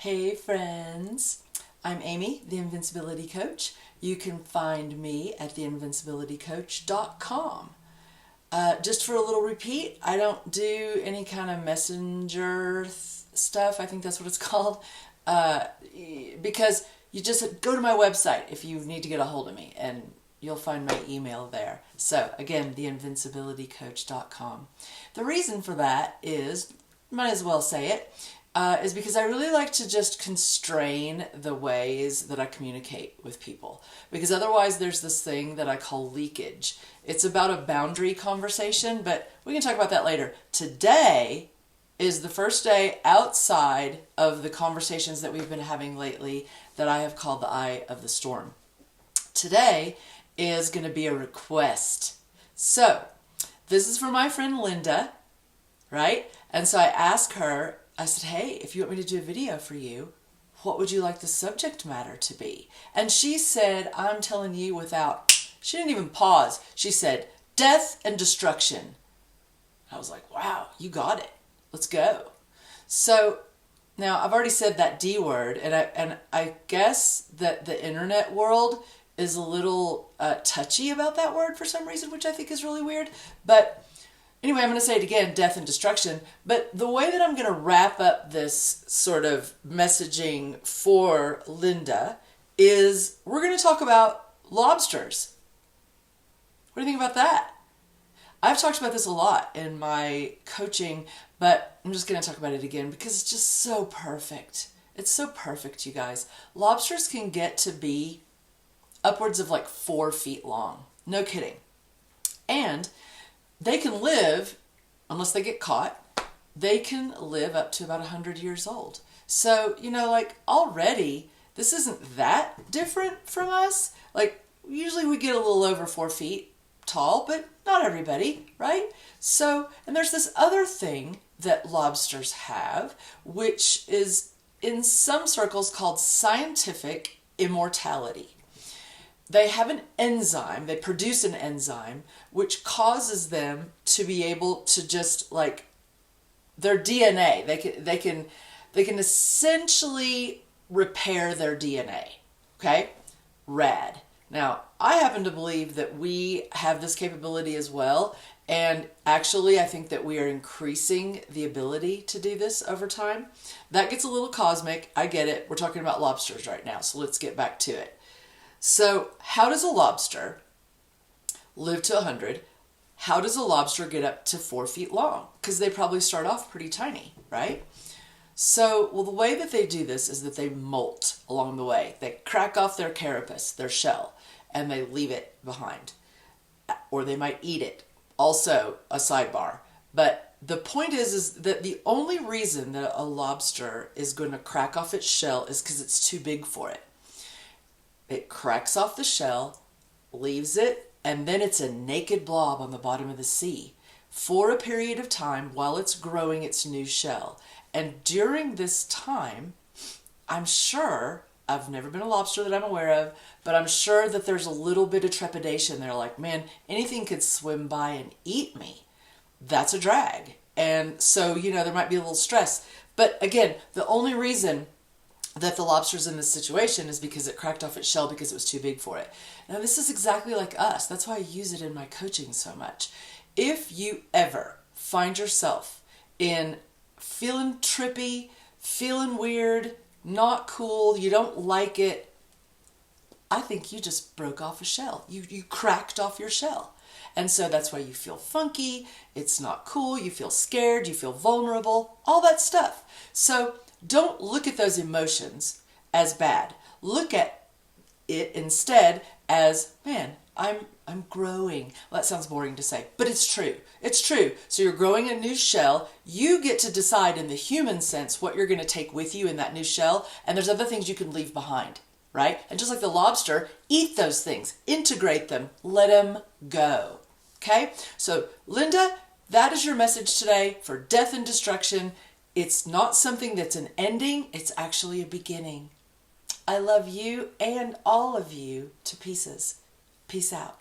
Hey friends, I'm Amy, the Invincibility Coach. You can find me at theinvincibilitycoach.com. Just for a little repeat, I don't do any kind of messenger stuff. I think that's what it's called. Because you just go to my website if you need to get a hold of me, and you'll find my email there. So again, theinvincibilitycoach.com. The reason for that is, might as well say it, is because I really like to just constrain the ways that I communicate with people. Because otherwise there's this thing that I call leakage. It's about a boundary conversation, but we can talk about that later. Today is the first day outside of the conversations that we've been having lately that I have called the eye of the storm. Today is going to be a request. So, this is for my friend Linda, right? And so I asked her, I said, hey, if you want me to do a video for you, what would you like the subject matter to be? And she said, I'm telling you without, she didn't even pause. She said, death and destruction. I was like, wow, you got it. Let's go. So now I've already said that D word, and I guess that the internet world is a little touchy about that word for some reason, which I think is really weird. But anyway, I'm going to say it again, death and destruction. But the way that I'm going to wrap up this sort of messaging for Linda is we're going to talk about lobsters. What do you think about that? I've talked about this a lot in my coaching, but I'm just going to talk about it again because it's just so perfect. It's so perfect, you guys. Lobsters can get to be upwards of like 4 feet long. No kidding. And they can live, unless they get caught, they can live up to about 100 years old. So, like already, this isn't that different from us. Like, usually we get a little over 4 feet tall, but not everybody, right? So, and there's this other thing that lobsters have, which is in some circles called scientific immortality. They have an enzyme, they produce an enzyme, which causes them to be able to just like their DNA, they can essentially repair their DNA. Okay? Rad. Now, I happen to believe that we have this capability as well, and actually I think that we are increasing the ability to do this over time. That gets a little cosmic, I get it. We're talking about lobsters right now, so let's get back to it. So, how does a lobster live to 100? How does a lobster get up to 4 feet long? Because they probably start off pretty tiny, right? So, well, the way that they do this is that they molt along the way. They crack off their carapace, their shell, and they leave it behind. Or they might eat it. Also, a sidebar. But the point is that the only reason that a lobster is going to crack off its shell is because it's too big for it. It cracks off the shell, leaves it, and then it's a naked blob on the bottom of the sea for a period of time while it's growing its new shell. And during this time, I'm sure, I've never been a lobster that I'm aware of, but I'm sure that there's a little bit of trepidation. They're like, man, anything could swim by and eat me. That's a drag. And so, there might be a little stress. But again, the only reason that the lobster's in this situation is because it cracked off its shell because it was too big for it. Now, this is exactly like us. That's why I use it in my coaching so much. If you ever find yourself in feeling trippy, feeling weird, not cool, you don't like it, I think you just broke off a shell. You cracked off your shell. And so that's why you feel funky, it's not cool, you feel scared, you feel vulnerable, all that stuff. So don't look at those emotions as bad. Look at it instead as, man, I'm growing. Well, that sounds boring to say, but it's true. It's true. So you're growing a new shell. You get to decide in the human sense what you're going to take with you in that new shell, and there's other things you can leave behind, right? And just like the lobster, eat those things, integrate them, let them go. Okay? So, Linda, that is your message today for death and destruction. It's not something that's an ending, it's actually a beginning. I love you and all of you to pieces. Peace out.